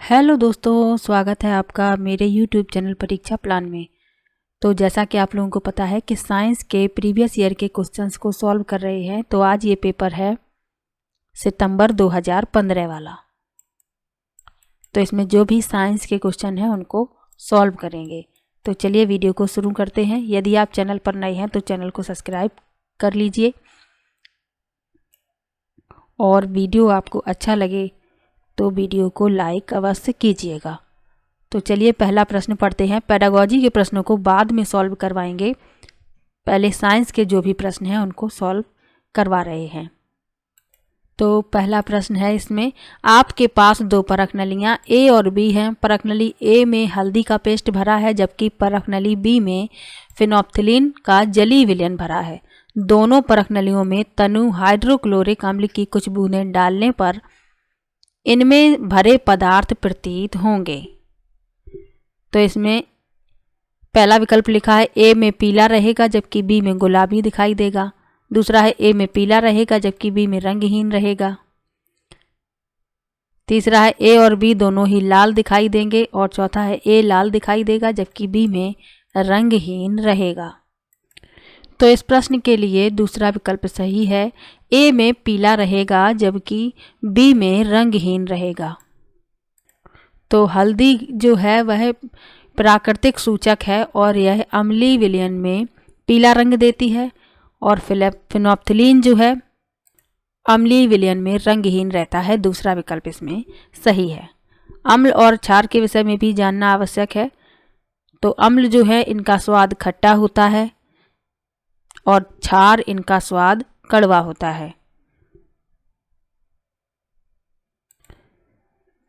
Hello दोस्तों, स्वागत है आपका मेरे YouTube चैनल परीक्षा प्लान में। तो जैसा कि आप लोगों को पता है कि साइंस के प्रीवियस ईयर के क्वेश्चंस को सॉल्व कर रहे हैं। तो आज ये पेपर है सितंबर 2015 वाला। तो इसमें जो भी साइंस के क्वेश्चन हैं उनको सॉल्व करेंगे। तो चलिए वीडियो को शुरू करते हैं। यदि आप चैनल पर नए हैं तो चैनल को सब्सक्राइब कर लीजिए, और वीडियो आपको अच्छा लगे तो वीडियो को लाइक अवश्य कीजिएगा। तो चलिए पहला प्रश्न पढ़ते हैं। पेडागोजी के प्रश्नों को बाद में सॉल्व करवाएंगे, पहले साइंस के जो भी प्रश्न हैं उनको सॉल्व करवा रहे हैं। तो पहला प्रश्न है इसमें, आपके पास दो परख नलियाँ ए और बी हैं। परख नली ए में हल्दी का पेस्ट भरा है, जबकि परख नली बी में फिनोप्थिलीन का जली विलयन भरा है। दोनों परख नलियों में तनु हाइड्रोक्लोरिक अम्ल की कुछ बूंदें डालने पर इनमें भरे पदार्थ प्रतीत होंगे। तो इसमें पहला विकल्प लिखा है ए में पीला रहेगा जबकि बी में गुलाबी दिखाई देगा। दूसरा है ए में पीला रहेगा जबकि बी में रंगहीन रहेगा। तीसरा है ए और बी दोनों ही लाल दिखाई देंगे। और चौथा है ए लाल दिखाई देगा जबकि बी में रंगहीन रहेगा। तो इस प्रश्न के लिए दूसरा विकल्प सही है, ए में पीला रहेगा जबकि बी में रंगहीन रहेगा। तो हल्दी जो है वह प्राकृतिक सूचक है और यह अम्लीय विलयन में पीला रंग देती है, और फिनोप्थिलीन जो है अम्लीय विलयन में रंगहीन रहता है। दूसरा विकल्प इसमें सही है। अम्ल और क्षार के विषय में भी जानना आवश्यक है। तो अम्ल जो है इनका स्वाद खट्टा होता है और क्षार इनका स्वाद कड़वा होता है।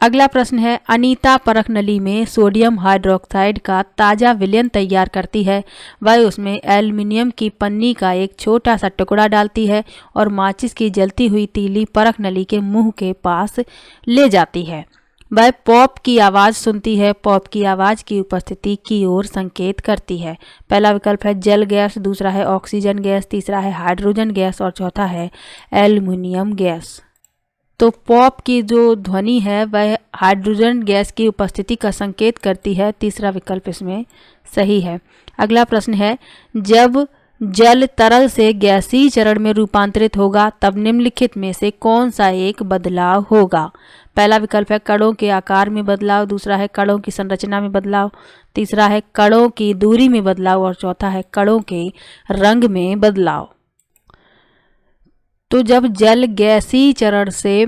अगला प्रश्न है, अनीता परख नली में सोडियम हाइड्रोक्साइड का ताज़ा विलयन तैयार करती है। वह उसमें एल्युमिनियम की पन्नी का एक छोटा सा टुकड़ा डालती है और माचिस की जलती हुई तीली परख नली के मुंह के पास ले जाती है। वह पॉप की आवाज़ सुनती है। पॉप की आवाज़ की उपस्थिति की ओर संकेत करती है। पहला विकल्प है जल गैस, दूसरा है ऑक्सीजन गैस, तीसरा है हाइड्रोजन गैस और चौथा है एल्युमिनियम गैस। तो पॉप की जो ध्वनि है वह हाइड्रोजन गैस की उपस्थिति का संकेत करती है। तीसरा विकल्प इसमें सही है। अगला प्रश्न है, जब जल तरल से गैसीय चरण में रूपांतरित होगा तब निम्नलिखित में से कौन सा एक बदलाव होगा। पहला विकल्प है कणों के आकार में बदलाव, दूसरा है कणों की संरचना में बदलाव, तीसरा है कणों की दूरी में बदलाव और चौथा है कणों के रंग में बदलाव। तो जब जल गैसीय चरण से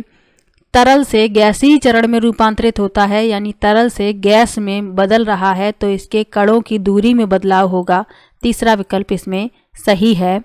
तरल से गैसीय चरण में रूपांतरित होता है, यानी तरल से गैस में बदल रहा है, तो इसके कणों की दूरी में बदलाव होगा। तीसरा विकल्प इसमें सही है,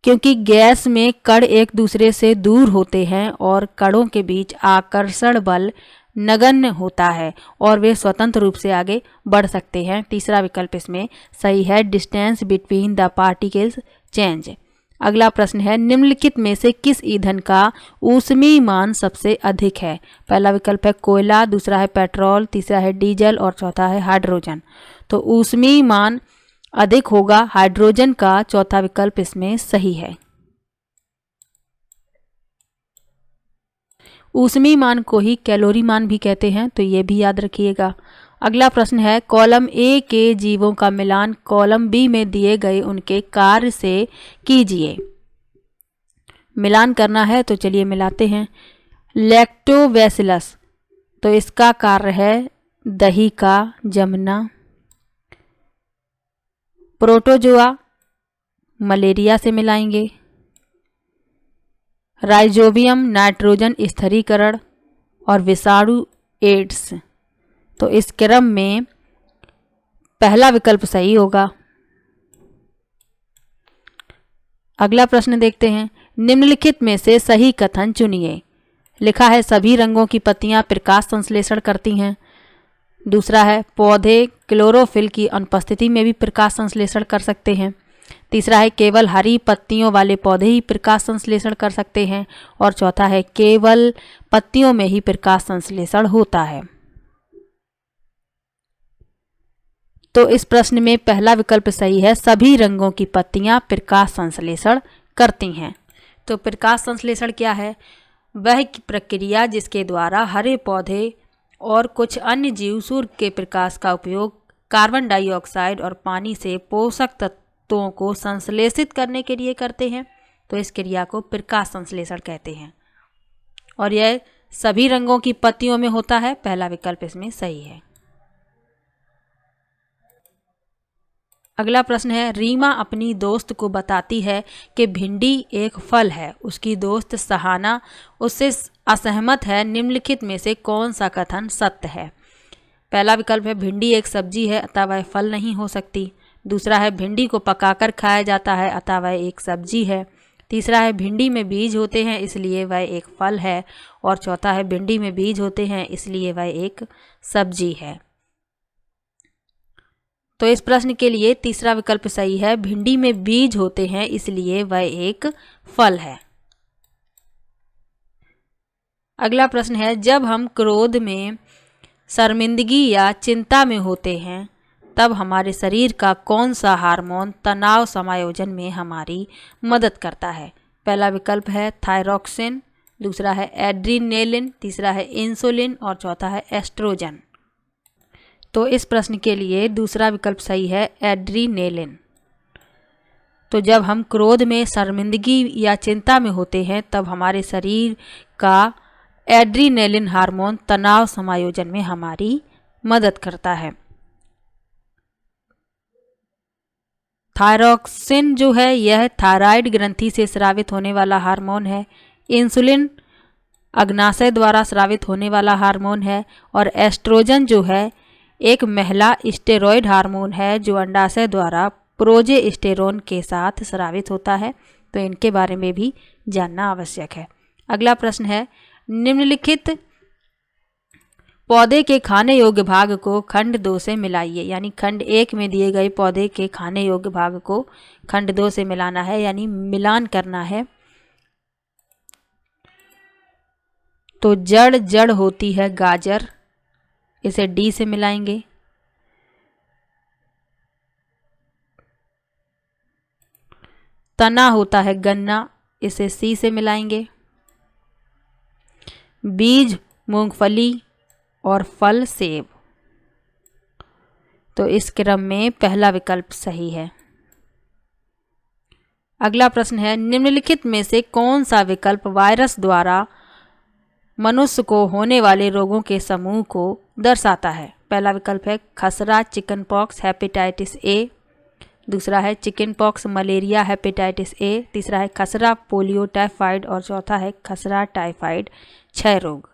क्योंकि गैस में कण एक दूसरे से दूर होते हैं और कणों के बीच आकर्षण बल नगण्य होता है और वे स्वतंत्र रूप से आगे बढ़ सकते हैं। तीसरा विकल्प इसमें सही है, distance between the particles change. अगला प्रश्न है, निम्नलिखित में से किस ईंधन का ऊष्मीय मान सबसे अधिक है। पहला विकल्प है कोयला, दूसरा है पेट्रोल, तीसरा है डीजल और चौथा है हाइड्रोजन। तो ऊष्मीय मान अधिक होगा हाइड्रोजन का। चौथा विकल्प इसमें सही है। ऊष्मीय मान को ही कैलोरी मान भी कहते हैं, तो ये भी याद रखिएगा। अगला प्रश्न है, कॉलम ए के जीवों का मिलान कॉलम बी में दिए गए उनके कार्य से कीजिए। मिलान करना है तो चलिए मिलाते हैं। लैक्टोबैसिलस, तो इसका कार्य है दही का जमना। प्रोटोजोआ मलेरिया से मिलाएंगे। राइजोबियम नाइट्रोजन स्थिरीकरण और विषाणु एड्स। तो इस क्रम में पहला विकल्प सही होगा। अगला प्रश्न देखते हैं, निम्नलिखित में से सही कथन चुनिए। लिखा है सभी रंगों की पत्तियां प्रकाश संश्लेषण करती हैं। दूसरा है पौधे क्लोरोफिल की अनुपस्थिति में भी प्रकाश संश्लेषण कर सकते हैं। तीसरा है केवल हरी पत्तियों वाले पौधे ही प्रकाश संश्लेषण कर सकते हैं और चौथा है केवल पत्तियों में ही प्रकाश संश्लेषण होता है। तो इस प्रश्न में पहला विकल्प सही है, सभी रंगों की पत्तियां प्रकाश संश्लेषण करती हैं। तो प्रकाश संश्लेषण क्या है? वह प्रक्रिया जिसके द्वारा हरे पौधे और कुछ अन्य जीव सूर्य के प्रकाश का उपयोग कार्बन डाइऑक्साइड और पानी से पोषक तत्वों को संश्लेषित करने के लिए करते हैं। तो इस क्रिया को प्रकाश संश्लेषण कहते हैं और यह सभी रंगों की पत्तियों में होता है। पहला विकल्प इसमें सही है। अगला प्रश्न है, रीमा अपनी दोस्त को बताती है कि भिंडी एक फल है। उसकी दोस्त सहाना उससे असहमत है। निम्नलिखित में से कौन सा कथन सत्य है? पहला विकल्प है भिंडी एक सब्जी है अतः वह फल नहीं हो सकती। दूसरा है भिंडी को पकाकर खाया जाता है अतः वह एक सब्जी है। तीसरा है भिंडी में बीज होते हैं इसलिए वह एक फल है। और चौथा है भिंडी में बीज होते हैं इसलिए वह एक सब्जी है। तो इस प्रश्न के लिए तीसरा विकल्प सही है, भिंडी में बीज होते हैं इसलिए वह एक फल है। अगला प्रश्न है, जब हम क्रोध में, शर्मिंदगी या चिंता में होते हैं तब हमारे शरीर का कौन सा हार्मोन तनाव समायोजन में हमारी मदद करता है? पहला विकल्प है थायरॉक्सिन, दूसरा है एड्रीनेलिन, तीसरा है इंसुलिन और चौथा है एस्ट्रोजन। तो इस प्रश्न के लिए दूसरा विकल्प सही है, एड्रीनेलिन। तो जब हम क्रोध में, शर्मिंदगी या चिंता में होते हैं तब हमारे शरीर का एड्रीनेलिन हार्मोन तनाव समायोजन में हमारी मदद करता है। थायरॉक्सिन जो है यह थायराइड ग्रंथि से स्रावित होने वाला हार्मोन है। इंसुलिन अग्नाशय द्वारा स्रावित होने वाला हार्मोन है। और एस्ट्रोजन जो है एक महिला स्टेरॉयड हार्मोन है जो अंडाशय द्वारा प्रोजेस्टेरोन के साथ स्रावित होता है। तो इनके बारे में भी जानना आवश्यक है। अगला प्रश्न है, निम्नलिखित पौधे के खाने योग्य भाग को खंड 2 से मिलाइए। यानी खंड 1 में दिए गए पौधे के खाने योग्य भाग को खंड 2 से मिलाना है, यानी मिलान करना है। तो जड़ होती है गाजर, इसे डी से मिलाएंगे। तना होता है गन्ना, इसे सी से मिलाएंगे। बीज मूंगफली और फल सेब। तो इस क्रम में पहला विकल्प सही है। अगला प्रश्न है, निम्नलिखित में से कौन सा विकल्प वायरस द्वारा मनुष्य को होने वाले रोगों के समूह को दर्शाता है? पहला विकल्प है खसरा, चिकन पॉक्स, हेपेटाइटिस ए। दूसरा है chicken pox, malaria, hepatitis A. तीसरा है खसरा, पोलियो, टाइफाइड और चौथा है खसरा, टाइफाइड, क्षय रोग।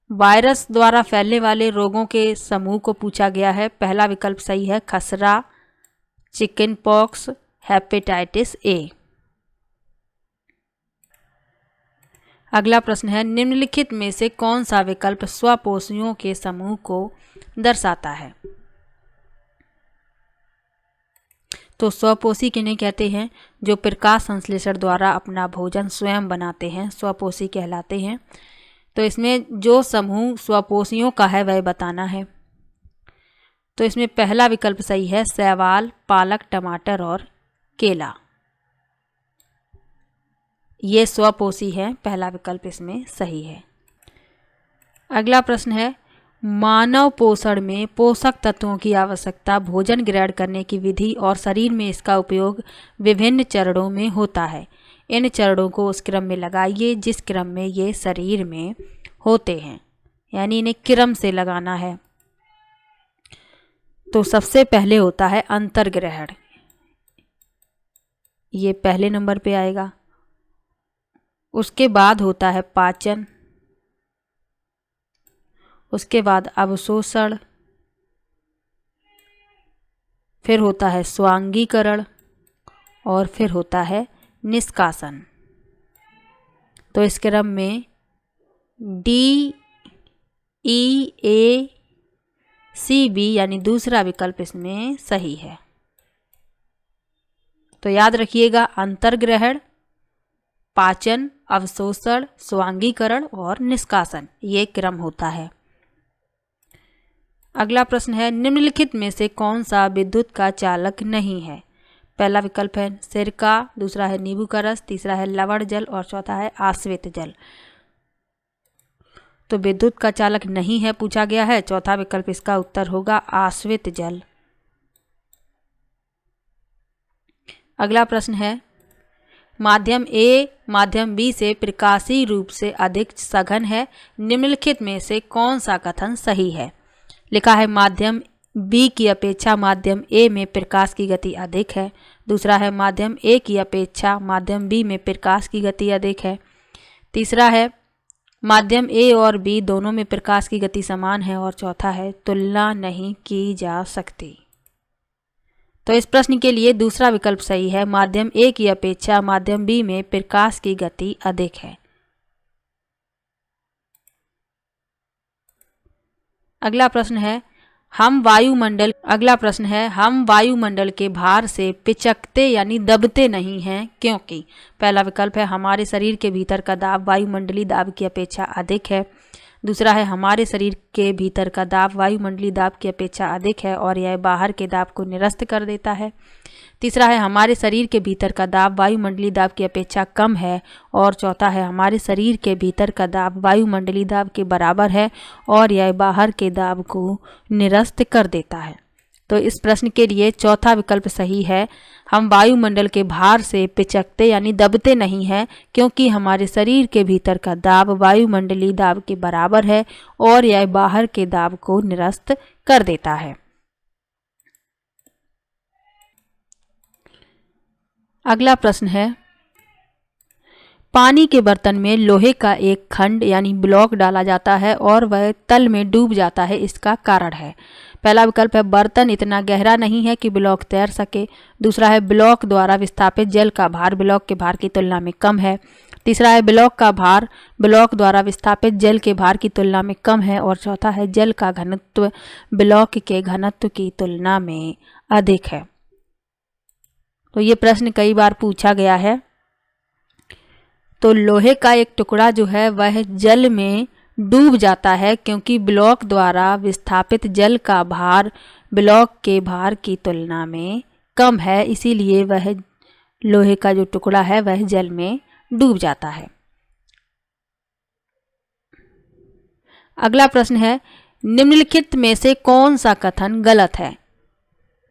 वायरस द्वारा फैलने वाले रोगों के समूह को पूछा गया है। पहला विकल्प सही है, खसरा, चिकन पॉक्स, हेपेटाइटिस ए। अगला प्रश्न है, निम्नलिखित में से कौन सा विकल्प स्वपोषियों के समूह को दर्शाता है? तो स्वपोषी किन्हें कहते हैं? जो प्रकाश संश्लेषण द्वारा अपना भोजन स्वयं बनाते हैं, स्वपोषी कहलाते हैं। तो इसमें जो समूह स्वपोषियों का है वह बताना है। तो इसमें पहला विकल्प सही है, शैवाल, पालक, टमाटर और केला। ये स्वपोषी है, पहला विकल्प इसमें सही है। अगला प्रश्न है, मानव पोषण में पोषक तत्वों की आवश्यकता, भोजन ग्रहण करने की विधि और शरीर में इसका उपयोग विभिन्न चरणों में होता है। इन चरणों को उस क्रम में लगाइए जिस क्रम में ये शरीर में होते हैं, यानी इन्हें क्रम से लगाना है। तो सबसे पहले होता है अंतर्ग्रहण, ये पहले नंबर पे आएगा। उसके बाद होता है पाचन, उसके बाद अवशोषण, फिर होता है स्वांगीकरण और फिर होता है निष्कासन। तो इस क्रम में डी, ई, ए, सी, बी यानी दूसरा विकल्प इसमें सही है। तो याद रखिएगा, अंतर्ग्रहण, पाचन, अवशोषण, स्वांगीकरण और निष्कासन, ये क्रम होता है। अगला प्रश्न है, निम्नलिखित में से कौन सा विद्युत का चालक नहीं है? पहला विकल्प है सिरका, दूसरा है नींबू का रस, तीसरा है लवण जल और चौथा है आश्वेत जल। तो विद्युत का चालक नहीं है पूछा गया है, चौथा विकल्प इसका उत्तर होगा आश्वेत जल। अगला प्रश्न है माध्यम ए माध्यम बी से प्रकाशीय रूप से अधिक सघन है, निम्नलिखित में से कौन सा कथन सही है। लिखा है माध्यम बी की अपेक्षा माध्यम ए में प्रकाश की गति अधिक है। दूसरा है माध्यम ए की अपेक्षा माध्यम बी में प्रकाश की गति अधिक है। तीसरा है माध्यम ए और बी दोनों में प्रकाश की गति समान है और चौथा है तुलना नहीं की जा सकती। तो इस प्रश्न के लिए दूसरा विकल्प सही है, माध्यम ए की अपेक्षा माध्यम बी में प्रकाश की गति अधिक है। अगला प्रश्न है हम वायुमंडल के भार से पिचकते यानी दबते नहीं हैं क्योंकि। पहला विकल्प है हमारे शरीर के भीतर का दाब वायुमंडलीय दाब की अपेक्षा अधिक है। दूसरा है हमारे शरीर के भीतर का दाब वायुमंडलीय दाब की अपेक्षा अधिक है और यह बाहर के दाब को निरस्त कर देता है। तीसरा है हमारे शरीर के भीतर का दाब वायुमंडलीय दाब की अपेक्षा कम है और चौथा है हमारे शरीर के भीतर का दाब वायुमंडलीय दाब के बराबर है और यह बाहर के दाब को निरस्त कर देता है। तो इस प्रश्न के लिए चौथा विकल्प सही है, हम वायुमंडल के भार से पिचकते यानी दबते नहीं हैं क्योंकि हमारे शरीर के भीतर का दाब वायुमंडलीय दाब के बराबर है और यह बाहर के दाब को निरस्त कर देता है। अगला प्रश्न है पानी के बर्तन में लोहे का एक खंड यानी ब्लॉक डाला जाता है और वह तल में डूब जाता है, इसका कारण है। पहला विकल्प है बर्तन इतना गहरा नहीं है कि ब्लॉक तैर सके। दूसरा है ब्लॉक द्वारा विस्थापित जल का भार ब्लॉक के भार की तुलना में कम है। तीसरा है ब्लॉक का भार ब्लॉक द्वारा विस्थापित जल के भार की तुलना में कम है और चौथा है जल का घनत्व ब्लॉक के घनत्व की तुलना में अधिक है। तो ये प्रश्न कई बार पूछा गया है। तो लोहे का एक टुकड़ा जो है वह जल में डूब जाता है क्योंकि ब्लॉक द्वारा विस्थापित जल का भार ब्लॉक के भार की तुलना में कम है, इसीलिए वह लोहे का जो टुकड़ा है वह जल में डूब जाता है। अगला प्रश्न है निम्नलिखित में से कौन सा कथन गलत है।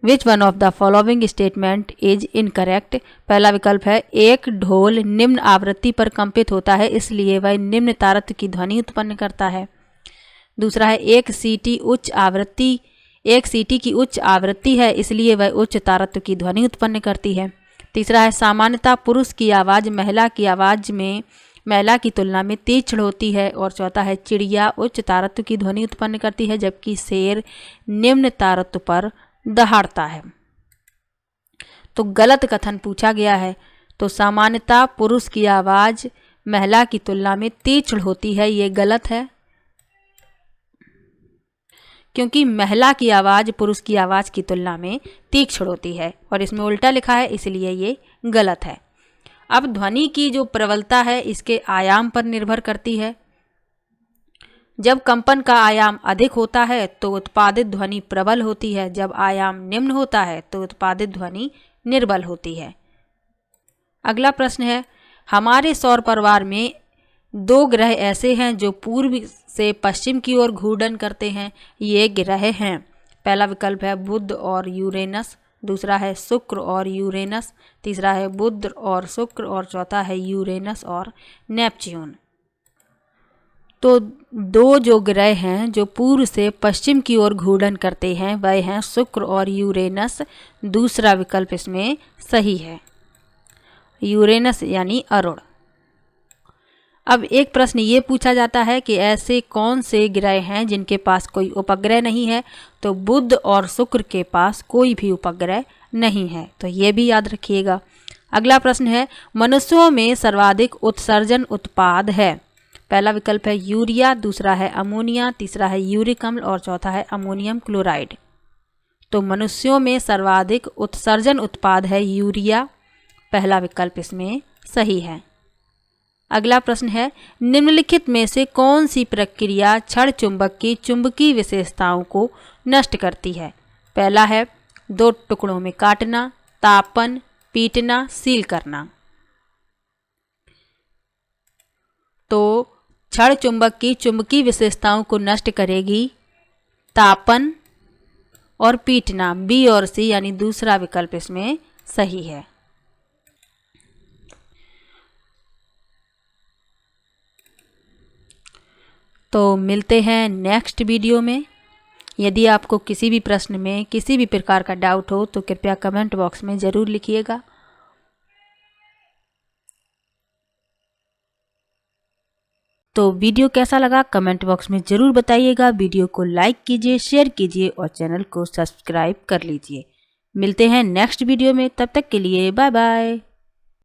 Which one of the following statement is incorrect. पहला विकल्प है एक ढोल निम्न आवृत्ति पर कंपित होता है इसलिए वह निम्न तारत्य की ध्वनि उत्पन्न करता है। दूसरा है एक सीटी की उच्च आवृत्ति है इसलिए वह उच्च तारत्य की ध्वनि उत्पन्न करती है। तीसरा है सामान्यतः पुरुष की आवाज़ महिला की तुलना में तीक्ष्ण होती है और चौथा है चिड़िया उच्च तारत्य की ध्वनि उत्पन्न करती है जबकि शेर निम्न तारत्य पर दहाड़ता है। तो गलत कथन पूछा गया है। तो सामान्यतः पुरुष की आवाज महिला की तुलना में तीक्ष्ण होती है, ये गलत है क्योंकि महिला की आवाज पुरुष की आवाज की तुलना में तीक्ष्ण होती है और इसमें उल्टा लिखा है इसलिए ये गलत है। अब ध्वनि की जो प्रबलता है इसके आयाम पर निर्भर करती है। जब कंपन का आयाम अधिक होता है तो उत्पादित ध्वनि प्रबल होती है, जब आयाम निम्न होता है तो उत्पादित ध्वनि निर्बल होती है। अगला प्रश्न है हमारे सौर परिवार में 2 ग्रह ऐसे हैं जो पूर्व से पश्चिम की ओर घूर्णन करते हैं, ये ग्रह हैं। पहला विकल्प है बुध और यूरेनस, दूसरा है शुक्र और यूरेनस, तीसरा है बुध और शुक्र और चौथा है यूरेनस और नेपच्यून। तो 2 जो ग्रह हैं जो पूर्व से पश्चिम की ओर घूर्णन करते हैं वह हैं शुक्र और यूरेनस। दूसरा विकल्प इसमें सही है, यूरेनस यानी अरुण। अब एक प्रश्न ये पूछा जाता है कि ऐसे कौन से ग्रह हैं जिनके पास कोई उपग्रह नहीं है। तो बुध और शुक्र के पास कोई भी उपग्रह नहीं है, तो ये भी याद रखिएगा। अगला प्रश्न है मनुष्यों में सर्वाधिक उत्सर्जन उत्पाद है। पहला विकल्प है यूरिया, दूसरा है अमोनिया, तीसरा है यूरिक अम्ल और चौथा है अमोनियम क्लोराइड। तो मनुष्यों में सर्वाधिक उत्सर्जन उत्पाद है यूरिया, पहला विकल्प इसमें सही है। अगला प्रश्न है निम्नलिखित में से कौन सी प्रक्रिया क्षण चुंबक की चुंबकीय विशेषताओं को नष्ट करती है। पहला है 2 टुकड़ों में काटना, तापन, पीटना, सील करना। तो क्षण चुंबक की चुंबकीय विशेषताओं को नष्ट करेगी तापन और पीटना। बी और सी यानी दूसरा विकल्प इसमें सही है। तो मिलते हैं नेक्स्ट वीडियो में। यदि आपको किसी भी प्रश्न में किसी भी प्रकार का डाउट हो तो कृपया कमेंट बॉक्स में ज़रूर लिखिएगा। तो वीडियो कैसा लगा कमेंट बॉक्स में ज़रूर बताइएगा। वीडियो को लाइक कीजिए, शेयर कीजिए और चैनल को सब्सक्राइब कर लीजिए। मिलते हैं नेक्स्ट वीडियो में, तब तक के लिए बाय बाय।